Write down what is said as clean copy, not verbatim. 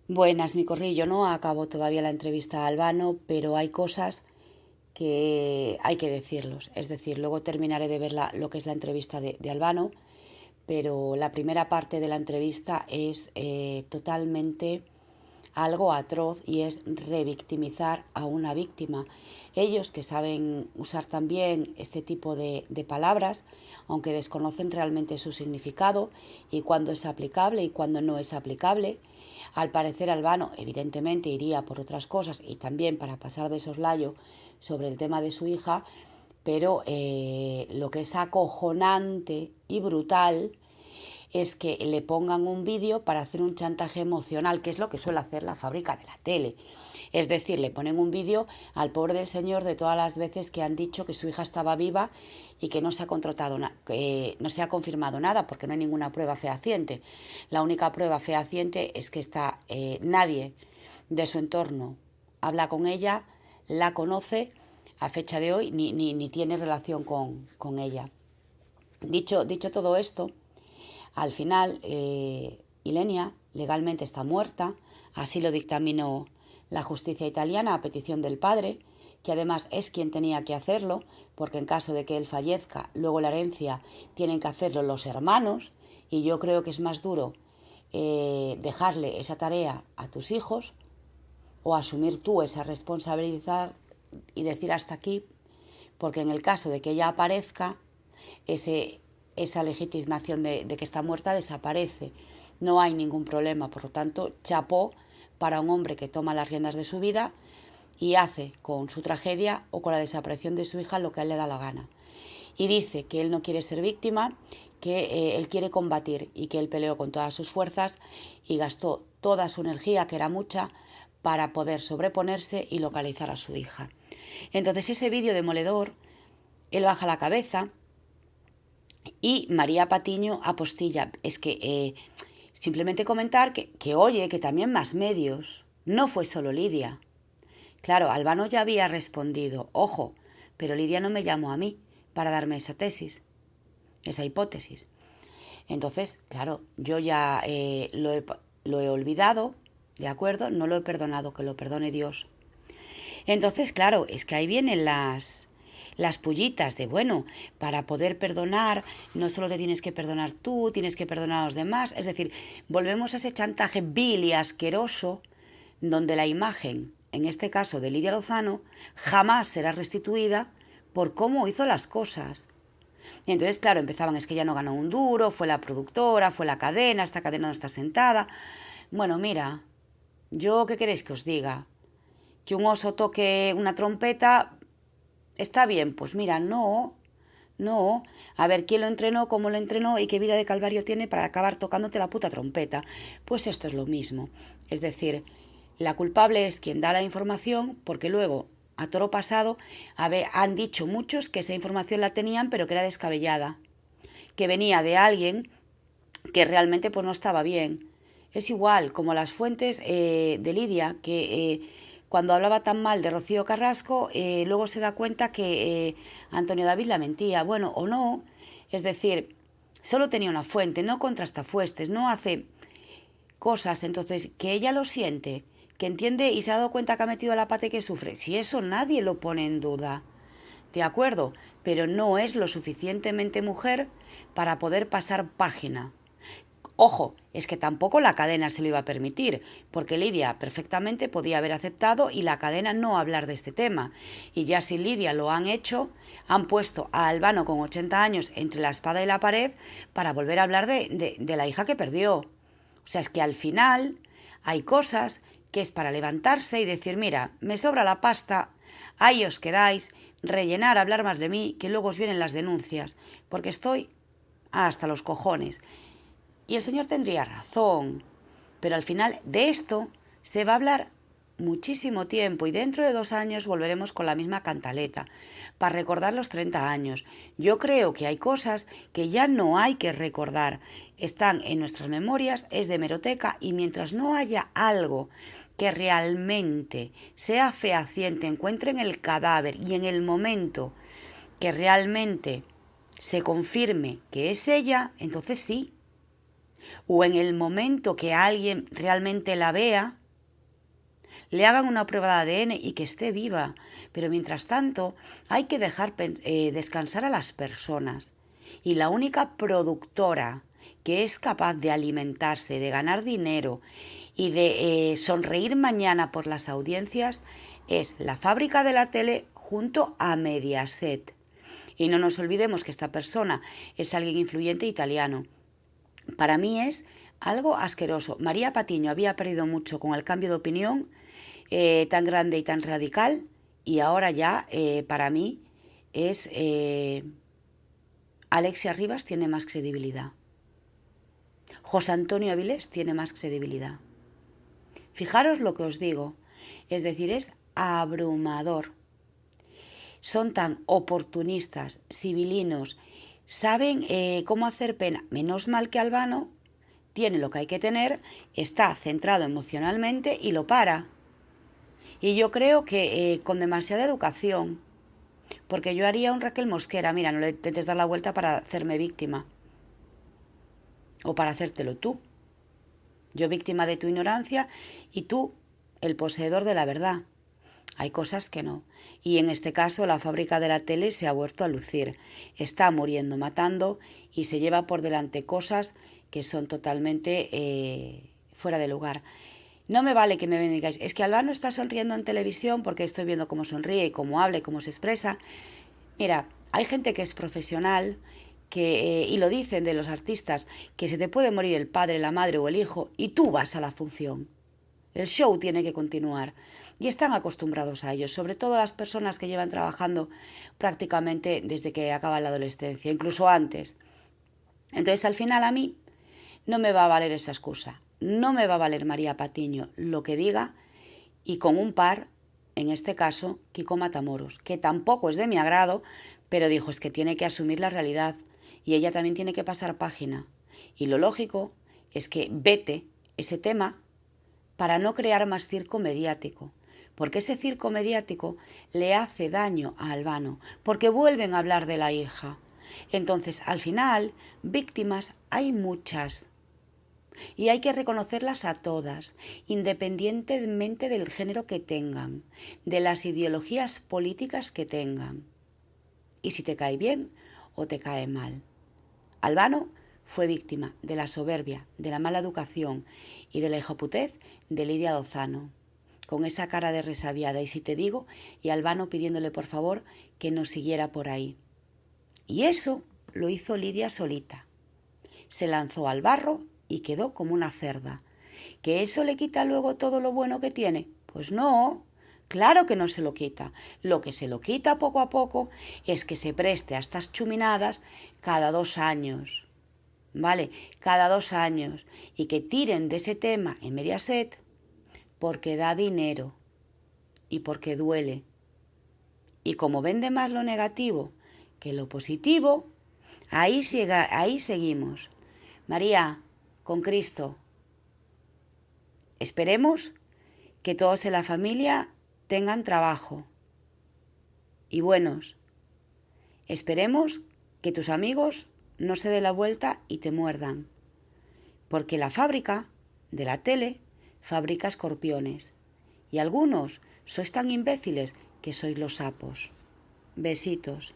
Buenas, mi corrillo. No acabo todavía la entrevista a Albano, pero hay cosas que hay que decirlos. Es decir, luego terminaré de ver lo que es la entrevista de Albano, pero la primera parte de la entrevista es totalmente algo atroz y es revictimizar a una víctima. Ellos que saben usar también este tipo de palabras, aunque desconocen realmente su significado y cuándo es aplicable y cuándo no es aplicable. Al parecer Albano evidentemente iría por otras cosas y también para pasar de soslayo sobre el tema de su hija, pero lo que es acojonante y brutal es que le pongan un vídeo para hacer un chantaje emocional, que es lo que suele hacer la fábrica de la tele. Es decir, le ponen un vídeo al pobre del señor de todas las veces que han dicho que su hija estaba viva y que no se ha que no se ha confirmado nada porque no hay ninguna prueba fehaciente. La única prueba fehaciente es que nadie de su entorno habla con ella, la conoce a fecha de hoy ni tiene relación con ella. Dicho todo esto, al final, Ilenia legalmente está muerta, así lo dictaminó la justicia italiana a petición del padre, que además es quien tenía que hacerlo, porque en caso de que él fallezca, luego la herencia tienen que hacerlo los hermanos, y yo creo que es más duro dejarle esa tarea a tus hijos o asumir tú esa responsabilidad y decir hasta aquí, porque en el caso de que ella aparezca, esa legitimación de que está muerta desaparece. No hay ningún problema, por lo tanto, chapó para un hombre que toma las riendas de su vida y hace con su tragedia o con la desaparición de su hija lo que a él le da la gana. Y dice que él no quiere ser víctima, que él quiere combatir y que él peleó con todas sus fuerzas y gastó toda su energía, que era mucha, para poder sobreponerse y localizar a su hija. Entonces ese vídeo demoledor, él baja la cabeza y María Patiño apostilla. Es que simplemente comentar que oye, que también más medios, no fue solo Lidia. Claro, Albano ya había respondido, ojo, pero Lidia no me llamó a mí para darme esa tesis, esa hipótesis. Entonces, claro, yo ya lo he olvidado, ¿de acuerdo? No lo he perdonado, que lo perdone Dios. Entonces, claro, es que ahí vienen las pullitas de, bueno, para poder perdonar, no solo te tienes que perdonar tú, tienes que perdonar a los demás. Es decir, volvemos a ese chantaje vil y asqueroso donde la imagen, en este caso de Lidia Lozano, jamás será restituida por cómo hizo las cosas. Y entonces, claro, empezaban, es que ella no ganó un duro, fue la productora, fue la cadena, esta cadena no está sentada. Bueno, mira, yo qué queréis que os diga, que un oso toque una trompeta, está bien, pues mira, no. A ver, ¿quién lo entrenó, cómo lo entrenó y qué vida de calvario tiene para acabar tocándote la puta trompeta? Pues esto es lo mismo. Es decir, la culpable es quien da la información porque luego, a toro pasado, han dicho muchos que esa información la tenían pero que era descabellada, que venía de alguien que realmente pues no estaba bien. Es igual como las fuentes de Lidia, que cuando hablaba tan mal de Rocío Carrasco, luego se da cuenta que Antonio David la mentía. Bueno, o no, es decir, solo tenía una fuente, no contrasta fuentes, no hace cosas. Entonces, que ella lo siente, que entiende y se ha dado cuenta que ha metido la pata y que sufre, si eso nadie lo pone en duda, ¿de acuerdo? Pero no es lo suficientemente mujer para poder pasar página. Ojo, es que tampoco la cadena se lo iba a permitir, porque Lidia perfectamente podía haber aceptado y la cadena no hablar de este tema. Y ya si Lidia lo han hecho, han puesto a Albano con 80 años entre la espada y la pared para volver a hablar de la hija que perdió. O sea, es que al final hay cosas que es para levantarse y decir, mira, me sobra la pasta, ahí os quedáis, rellenar, hablar más de mí, que luego os vienen las denuncias, porque estoy hasta los cojones. Y el señor tendría razón, pero al final de esto se va a hablar muchísimo tiempo y dentro de 2 años volveremos con la misma cantaleta para recordar los 30 años. Yo creo que hay cosas que ya no hay que recordar, están en nuestras memorias, es de hemeroteca y mientras no haya algo que realmente sea fehaciente, encuentren el cadáver y en el momento que realmente se confirme que es ella, entonces sí. o en el momento que alguien realmente la vea, le hagan una prueba de ADN y que esté viva. Pero mientras tanto, hay que dejar descansar a las personas. Y la única productora que es capaz de alimentarse, de ganar dinero y de sonreír mañana por las audiencias es la fábrica de la tele junto a Mediaset. Y no nos olvidemos que esta persona es alguien influyente italiano. Para mí es algo asqueroso. María Patiño había perdido mucho con el cambio de opinión tan grande y tan radical, y ahora ya para mí es Alexia Rivas tiene más credibilidad. José Antonio Avilés tiene más credibilidad. Fijaros lo que os digo, es decir, es abrumador. Son tan oportunistas, civilinos, saben cómo hacer pena. Menos mal que Albano tiene lo que hay que tener, está centrado emocionalmente y lo para. Y yo creo que con demasiada educación, porque yo haría un Raquel Mosquera, mira, no le intentes dar la vuelta para hacerme víctima o para hacértelo tú. Yo víctima de tu ignorancia y tú el poseedor de la verdad. Hay cosas que no. Y en este caso la fábrica de la tele se ha vuelto a lucir. Está muriendo, matando y se lleva por delante cosas que son totalmente fuera de lugar. No me vale que me digáis, es que Albano está sonriendo en televisión porque estoy viendo cómo sonríe y cómo habla y cómo se expresa. Mira, hay gente que es profesional y lo dicen de los artistas, que se te puede morir el padre, la madre o el hijo y tú vas a la función. El show tiene que continuar y están acostumbrados a ello, sobre todo las personas que llevan trabajando prácticamente desde que acaba la adolescencia, incluso antes. Entonces al final a mí no me va a valer esa excusa, no me va a valer María Patiño lo que diga y con un par, en este caso, Kiko Matamoros, que tampoco es de mi agrado, pero dijo es que tiene que asumir la realidad y ella también tiene que pasar página. Y lo lógico es que vete ese tema para no crear más circo mediático, porque ese circo mediático le hace daño a Albano, porque vuelven a hablar de la hija. Entonces, al final, víctimas hay muchas y hay que reconocerlas a todas, independientemente del género que tengan, de las ideologías políticas que tengan, y si te cae bien o te cae mal. Albano fue víctima de la soberbia, de la mala educación y de la hijoputez de Lidia Lozano, con esa cara de resabiada, y si te digo, y Albano pidiéndole por favor que no siguiera por ahí. Y eso lo hizo Lidia solita. Se lanzó al barro y quedó como una cerda. ¿Que eso le quita luego todo lo bueno que tiene? Pues no, claro que no se lo quita. Lo que se lo quita poco a poco es que se preste a estas chuminadas cada 2 años. ¿Vale? Cada 2 años. Y que tiren de ese tema en Mediaset porque da dinero y porque duele. Y como vende más lo negativo que lo positivo, ahí seguimos. María, con Cristo. Esperemos que todos en la familia tengan trabajo y buenos. Esperemos que tus amigos no se den la vuelta y te muerdan, porque la fábrica de la tele fabrica escorpiones y algunos sois tan imbéciles que sois los sapos. Besitos.